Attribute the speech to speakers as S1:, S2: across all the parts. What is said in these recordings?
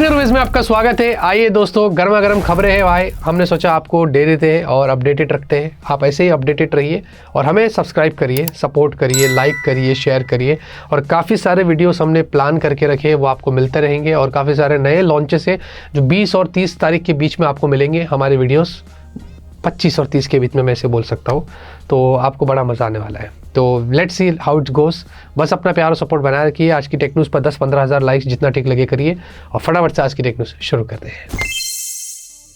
S1: Technologies में आपका स्वागत है। आइए दोस्तों, गर्मा गर्म खबरें हैं भाई। हमने सोचा आपको दे देते हैं और अपडेटेड रखते हैं। आप ऐसे ही अपडेटेड रहिए और हमें सब्सक्राइब करिए, सपोर्ट करिए, लाइक करिए, शेयर करिए। और काफ़ी सारे वीडियोस हमने प्लान करके रखे हैं, वो आपको मिलते रहेंगे। और काफ़ी सारे नए लॉन्चेस हैं जो 20 और 30 तारीख के बीच में आपको मिलेंगे। हमारे वीडियोस 25 और 30 के बीच में मैं इसे बोल सकता हूँ, तो आपको बड़ा मज़ा आने वाला है। तो let's see how it goes. बस अपना प्यार और सपोर्ट बनाए रखिए। आज की टेक न्यूज़ पर 10-15 हज़ार लाइक्स जितना ठीक लगे करिए और फटाफट से आज की टेक न्यूज़ शुरू करते हैं।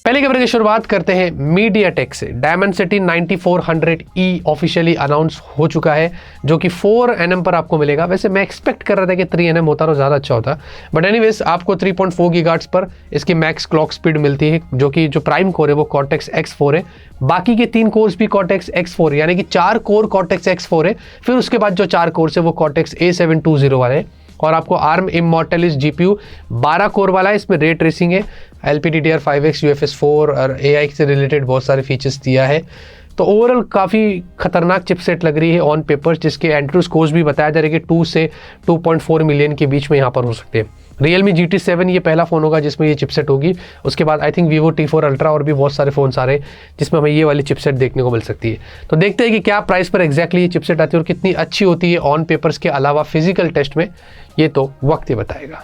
S1: पहली खबर की शुरुआत करते हैं मीडियाटेक से। डायमेंसिटी 9400E ऑफिशियली अनाउंस हो चुका है, जो कि 4nm पर आपको मिलेगा। वैसे मैं एक्सपेक्ट कर रहा था कि 3nm होता तो ज़्यादा अच्छा होता, बट एनीवेज आपको 3.4 गीगाहर्ट्ज़ पर इसकी मैक्स क्लॉक स्पीड मिलती है, जो कि जो प्राइम कोर है वो कॉर्टेक्स X4 है। बाकी के 3 कोर्स भी कॉर्टेक्स X4 है, यानी कि 4 कोर कॉर्टेक्स X4 है। फिर उसके बाद जो 4 कोर्स है वो कॉर्टेक्स A720 वाले हैं। और आपको आर्म इमॉर्टलिस GPU 12 कोर वाला है। इसमें रे ट्रेसिंग है, LPDDR5X, UFS 4 और AI से रिलेटेड बहुत सारे फीचर्स दिया है। तो ओवरऑल काफ़ी खतरनाक चिपसेट लग रही है ऑन पेपर्स, जिसके एंट्री स्कोर्स भी बताया जा रहा है कि 2 से 2.4 मिलियन के बीच में यहाँ पर हो सकते हैं। Realme GT7 ये पहला फ़ोन होगा जिसमें ये चिपसेट होगी। उसके बाद I think Vivo T4 Ultra और भी बहुत सारे फ़ोन्स आ रहे हैं जिसमें हमें ये वाली चिपसेट देखने को मिल सकती है। तो देखते हैं कि क्या प्राइस पर एग्जैक्टली ये चिपसेट आती है और कितनी अच्छी होती है ऑन पेपर्स के अलावा फिजिकल टेस्ट में, ये तो वक्त ही बताएगा।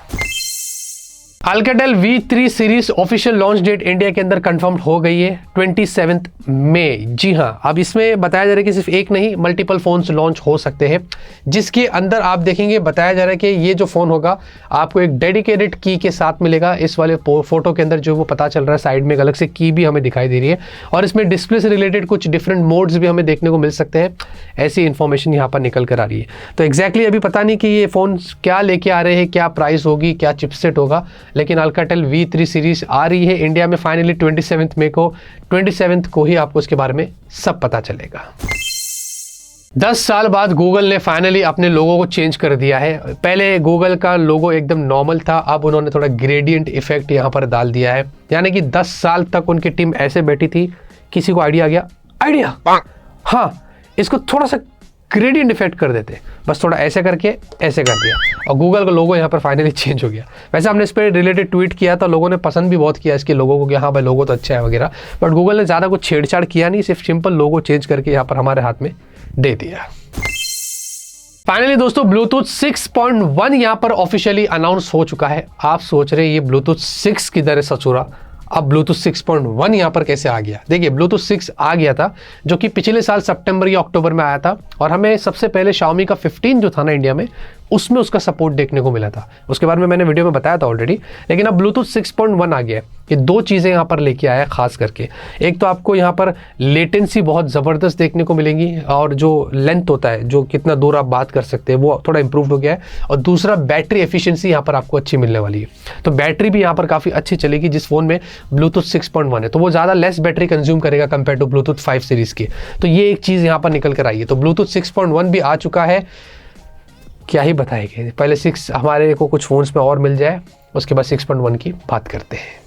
S1: Alcatel V3 series official launch date India के अंदर कंफर्म हो गई है 27 मई। जी हाँ, अब इसमें बताया जा रहा है कि सिर्फ एक नहीं मल्टीपल फोन्स लॉन्च हो सकते हैं, जिसके अंदर आप देखेंगे बताया जा रहा है कि ये जो फ़ोन होगा आपको एक डेडिकेटेड की के साथ मिलेगा। इस वाले फोटो के अंदर जो वो पता चल रहा है, साइड में एक अलग से की भी हमें दिखाई दे रही है और इसमें डिस्प्ले से रिलेटेड कुछ डिफरेंट मोड्स भी हमें देखने को मिल सकते हैं। ऐसी इन्फॉर्मेशन यहाँ पर निकल कर आ रही है। तो एग्जैक्टली अभी पता नहीं कि ये फ़ोन क्या लेके आ रहे हैं, क्या प्राइस होगी, क्या चिपसेट होगा, लेकिन Alcatel V3 सीरीज आ रही है इंडिया में फाइनली 27 मई को। 27 को ही आपको इसके बारे में सब पता चलेगा। 10 साल बाद गूगल ने फाइनली अपने लोगो को चेंज कर दिया है। पहले गूगल का लोगो एकदम नॉर्मल था, अब उन्होंने थोड़ा ग्रेडियंट इफेक्ट यहाँ पर डाल दिया है। यानी कि 10 साल तक उनकी टीम ऐसे बैठी थी, किसी को आइडिया आ गया, आइडिया हाँ इसको थोड़ा सा ग्रेडियंट इफेक्ट कर देते, बस थोड़ा ऐसे करके ऐसे कर दिया और गूगल का लोगो यहाँ पर फाइनली चेंज हो गया। वैसे हमने इस पर रिलेटेड ट्वीट किया था, लोगों ने पसंद भी बहुत किया इसके लोगों को कि हाँ भाई लोगो तो अच्छा है वगैरह, बट गूगल ने ज़्यादा कुछ छेड़छाड़ किया नहीं, सिर्फ सिंपल लोगो चेंज करके यहाँ पर हमारे हाथ में दे दिया। फाइनली दोस्तों ब्लूटूथ 6.1 यहाँ पर ऑफिशियली अनाउंस हो चुका है। आप सोच रहे हैं ये ब्लूटूथ 6 किधर है ससुरा, अब ब्लूटूथ 6.1 यहाँ पर कैसे आ गया। देखिए ब्लूटूथ 6 आ गया था जो कि पिछले साल सितंबर या अक्टूबर में आया था और हमें सबसे पहले Xiaomi का 15 जो था ना इंडिया में, उसमें उसका सपोर्ट देखने को मिला था। उसके बारे में मैंने वीडियो में बताया था ऑलरेडी, लेकिन अब ब्लूटूथ 6.1 आ गया है। ये 2 चीज़ें यहाँ पर लेके आया है खास करके। एक तो आपको यहाँ पर लेटेंसी बहुत ज़बरदस्त देखने को मिलेंगी और जो लेंथ होता है, जो कितना दूर आप बात कर सकते हैं, वो थोड़ा इंप्रूव हो गया है। और दूसरा बैटरी एफिशिएंसी यहाँ पर आपको अच्छी मिलने वाली है। तो बैटरी भी यहाँ पर काफ़ी अच्छी चलेगी जिस फ़ोन में ब्लूटूथ 6.1 है, तो वो ज़्यादा लेस बैटरी कंज्यूम करेगा कंपेयर टू ब्लूटूथ 5 सीरीज़ की। तो ये एक चीज़ यहाँ पर निकल कर आई है। तो ब्लूटूथ 6.1 भी आ चुका है, क्या ही बताएंगे। पहले 6 हमारे को कुछ फ़ोन्स में और मिल जाए, उसके बाद 6.1 की बात करते हैं।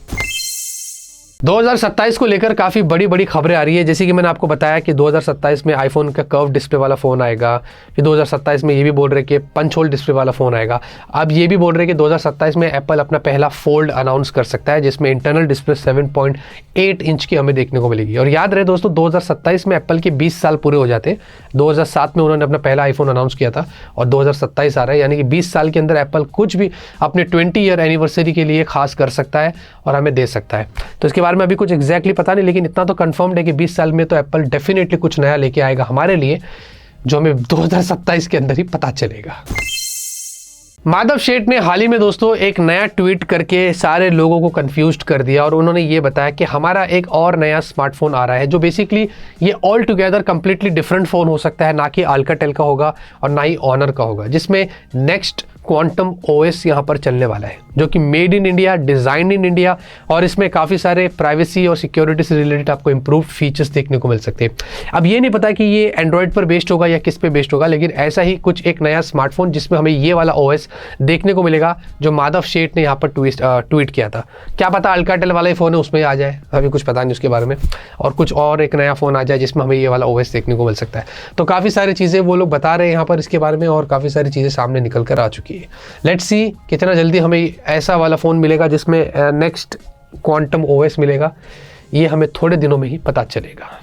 S1: 2027 को लेकर काफ़ी बड़ी बड़ी खबरें आ रही है। जैसे कि मैंने आपको बताया कि 2027 में आईफोन का कर्व डिस्प्ले वाला फ़ोन आएगा। फिर 2027 में ये भी बोल रहे कि पंच होल डिस्प्ले वाला फ़ोन आएगा। अब ये भी बोल रहे कि 2027 में एप्पल अपना पहला फोल्ड अनाउंस कर सकता है, जिसमें इंटरनल डिस्प्ले 7.8 इंच की हमें देखने को मिलेगी। और याद रहे दोस्तों 2027 में एप्पल के 20 साल पूरे हो जाते। 2007 में उन्होंने अपना पहला आईफोन अनाउंस किया था और 2027 आ रहा है, यानी कि 20 साल के अंदर एप्पल कुछ भी अपने 20 ईयर एनिवर्सरी के लिए खास कर सकता है और हमें दे सकता है। तो इसके बारे में अभी कुछ एग्जैक्टली पता नहीं, लेकिन इतना तो कंफर्म्ड है कि 20 साल में तो एप्पल डेफिनेटली कुछ नया लेके आएगा हमारे लिए, जो हमें 2027 के अंदर ही पता चलेगा। माधव शेठ ने हाल ही में दोस्तों एक नया ट्वीट करके सारे लोगों को कंफ्यूज्ड कर दिया और उन्होंने ये बताया कि हमारा एक और नया स्मार्टफोन आ रहा है, जो बेसिकली ये all together completely different phone हो सकता है। ना कि Alcatel का होगा और ना ही ऑनर का होगा, जिसमें नेक्स्ट क्वांटम OS यहाँ पर चलने वाला है, जो कि made in India, design in India, और इसमें काफ़ी सारे प्राइवेसी और सिक्योरिटी से रिलेटेड आपको इम्प्रूव्ड फीचर्स देखने को मिल सकते हैं। अब ये नहीं पता कि ये एंड्रॉयड पर बेस्ड होगा या किस पे बेस्ड होगा, लेकिन ऐसा ही कुछ एक नया स्मार्टफोन जिसमें हमें ये वाला OS देखने को मिलेगा, जो माधव शेठ ने यहाँ पर ट्वीट किया था। क्या पता Alcatel वाला ही फ़ोन है उसमें आ जाए, अभी कुछ पता नहीं उसके बारे में, और कुछ और एक नया फ़ोन आ जाए जिसमें हमें ये वाला OS देखने को मिल सकता है। तो काफ़ी सारी चीज़ें वो लोग बता रहे हैं यहाँ पर इसके बारे में, और काफ़ी सारी चीज़ें सामने निकल कर आ चुकी है। लेट्स सी कितना जल्दी हमें ऐसा वाला फ़ोन मिलेगा जिसमें नेक्स्ट क्वांटम ओएस मिलेगा, ये हमें थोड़े दिनों में ही पता चलेगा।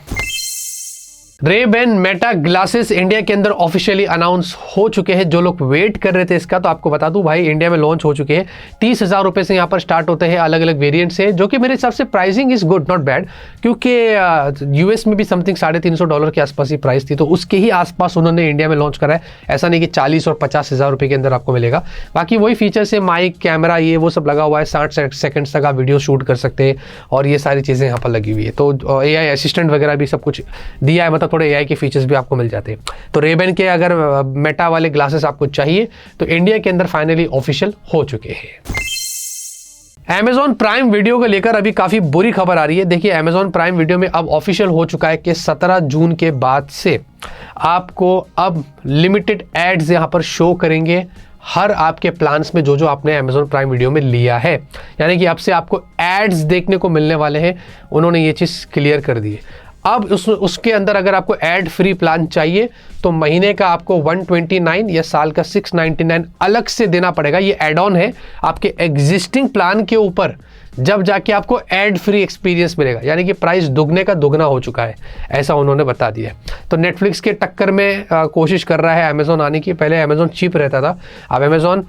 S1: Ray-Ban मेटा ग्लासेस इंडिया के अंदर ऑफिशियली अनाउंस हो चुके हैं। जो लोग वेट कर रहे थे इसका, तो आपको बता दूं भाई, इंडिया में लॉन्च हो चुके हैं। 30,000 रुपए से यहाँ पर स्टार्ट होते हैं अलग अलग वेरिएंट से, जो कि मेरे हिसाब से pricing is good, not bad, क्योंकि यूएस में भी समथिंग $350 के आसपास ही प्राइस थी, तो उसके ही आसपास उन्होंने इंडिया में लॉन्च करा है। ऐसा नहीं कि 40 और 50,000 रुपये के अंदर आपको मिलेगा। बाकी वही फीचर्स है, माइक, कैमरा, ये वो सब लगा हुआ है। 60 सेकंड्स तक आप वीडियो शूट कर सकते हैं और ये सारी चीज़ें यहाँ पर लगी हुई है। तो AI असिस्टेंट वगैरह भी सब कुछ दिया है, मतलब थोड़े AI के फीचर्स भी आपको मिल जाते हैं। तो Ray-Ban के अगर मेटा वाले ग्लासेस आपको चाहिए तो इंडिया के अंदर फाइनली ऑफिशियल हो चुके हैं। Amazon प्राइम वीडियो को लेकर अभी काफी बुरी खबर आ रही है। देखिए, Amazon प्राइम वीडियो में अब ऑफिशियल हो चुका है कि 17 जून के बाद से आपको अब लिमिटेड एड्स यहां पर शो करेंगे हर आपके प्लान्स में, जो आपने Amazon प्राइम वीडियो में लिया है। यानी कि अब से आपको एड्स देखने को मिलने वाले हैं। उन्होंने ये चीज क्लियर कर दी है। अब उसके अंदर अगर आपको एड फ्री प्लान चाहिए तो महीने का आपको 129 या साल का 699 अलग से देना पड़ेगा। ये एड ऑन है आपके एग्जिस्टिंग प्लान के ऊपर, जब जाके आपको एड फ्री एक्सपीरियंस मिलेगा। यानी कि प्राइस दुगने का दुगना हो चुका है, ऐसा उन्होंने बता दिया। तो नेटफ्लिक्स के टक्कर में कोशिश कर रहा है अमेजोन आने की। पहले अमेजोन चीप रहता था, अब अमेजोन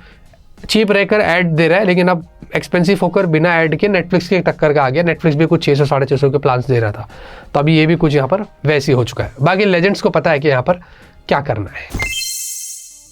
S1: चीप रहकर ऐड दे रहा है, लेकिन अब एक्सपेंसिव होकर बिना ऐड के नेटफ्लिक्स के टक्कर का आ गया। नेटफ्लिक्स भी कुछ 600 650 के प्लान्स दे रहा था, तो अभी ये भी कुछ यहाँ पर वैसे ही हो चुका है। बाकी लेजेंड्स को पता है कि यहाँ पर क्या करना है।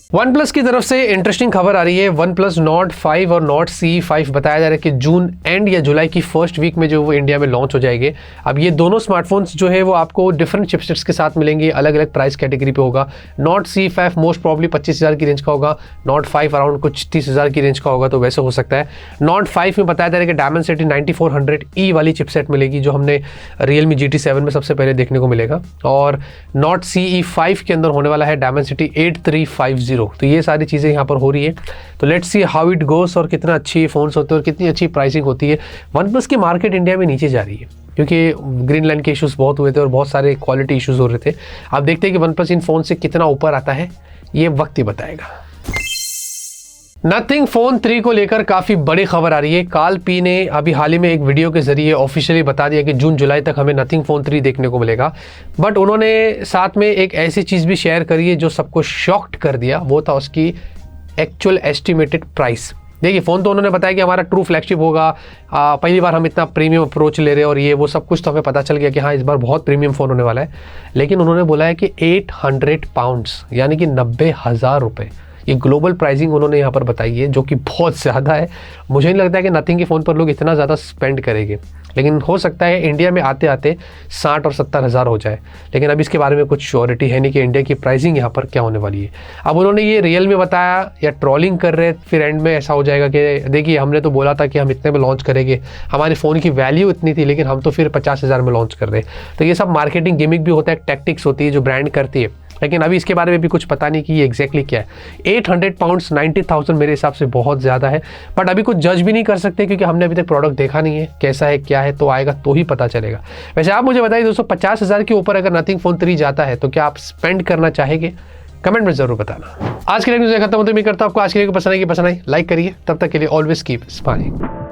S1: OnePlus की तरफ से इंटरेस्टिंग खबर आ रही है। OnePlus Nord 5 और Nord CE 5 बताया जा रहा है कि जून एंड या जुलाई की फर्स्ट वीक में जो वो इंडिया में लॉन्च हो जाएंगे। अब ये दोनों स्मार्टफोन्स जो है वो आपको डिफरेंट चिपसेट्स के साथ मिलेंगे, अलग अलग प्राइस कैटेगरी पे होगा। Nord CE 5 मोस्ट प्रॉब्ली 25,000 की रेंज का होगा, Nord 5 अराउंड कुछ 30,000 की रेंज का होगा, तो वैसे हो सकता है। Nord 5 में बताया जा रहा है कि Dimensity 9400E वाली चिपसेट मिलेगी, जो हमने Realme GT7 में सबसे पहले देखने को मिलेगा। और Nord CE 5 के अंदर होने वाला है Dimensity 8350। तो ये सारी चीज़ें यहाँ पर हो रही है। तो let's see how it goes, और कितना अच्छी फ़ोन्स होते हैं और कितनी अच्छी प्राइसिंग होती है। OnePlus की मार्केट इंडिया में नीचे जा रही है क्योंकि ग्रीन लाइन के इश्यूज़ बहुत हुए थे और बहुत सारे क्वालिटी इश्यूज़ हो रहे थे। आप देखते हैं कि OnePlus इन फ़ोन से कितना ऊपर आता है, ये वक्त ही बताएगा। नथिंग फ़ोन 3 को लेकर काफ़ी बड़ी खबर आ रही है। कार्ल पी ने अभी हाल ही में एक वीडियो के जरिए ऑफिशियली बता दिया कि जून जुलाई तक हमें नथिंग फ़ोन 3 देखने को मिलेगा। बट उन्होंने साथ में एक ऐसी चीज़ भी शेयर करी है जो सबको शॉक्ड कर दिया। वो था उसकी एक्चुअल एस्टिमेटेड प्राइस। देखिए, फ़ोन तो उन्होंने बताया कि हमारा ट्रू फ्लैगशिप होगा, पहली बार हम इतना प्रीमियम अप्रोच ले रहे हैं और ये वो सब कुछ, तो हमें पता चल गया कि हाँ, इस बार बहुत प्रीमियम फ़ोन होने वाला है। लेकिन उन्होंने बोला है कि 800 पाउंड्स यानी कि 90,000 रुपये, ये ग्लोबल प्राइसिंग उन्होंने यहाँ पर बताई है, जो कि बहुत ज़्यादा है। मुझे नहीं लगता है कि नथिंग के फ़ोन पर लोग इतना ज़्यादा स्पेंड करेंगे, लेकिन हो सकता है इंडिया में आते आते 60 और 70 हज़ार हो जाए। लेकिन अब इसके बारे में कुछ श्योरिटी है नहीं कि इंडिया की प्राइसिंग यहाँ पर क्या होने वाली है। अब उन्होंने ये रियल में बताया या ट्रोलिंग कर रहे, फिर एंड में ऐसा हो जाएगा कि देखिए, हमने तो बोला था कि हम इतने में लॉन्च करेंगे, हमारे फ़ोन की वैल्यू इतनी थी, लेकिन हम तो फिर 50,000 में लॉन्च कर रहे हैं। तो ये सब मार्केटिंग गिमिक भी होता है, टैक्टिक्स होती है जो ब्रांड करती है। लेकिन अभी इसके बारे में भी कुछ पता नहीं कि ये एग्जैक्टली क्या है। 800 पाउंड्स 90,000 मेरे हिसाब से बहुत ज़्यादा है, बट अभी कुछ जज भी नहीं कर सकते क्योंकि हमने अभी तक प्रोडक्ट देखा नहीं है कैसा है क्या है। तो आएगा तो ही पता चलेगा। वैसे आप मुझे बताइए दोस्तों, 50,000 के ऊपर अगर नथिंग फ़ोन 3 जाता है तो क्या आप स्पेंड करना चाहेंगे? कमेंट में जरूर बताना। आज के लिए न्यूज़ खत्म होते, मैं करता हूँ आपको आज के लिए पसंद आई लाइक करिए। तब तक के लिए ऑलवेज कीप स्माइलिंग।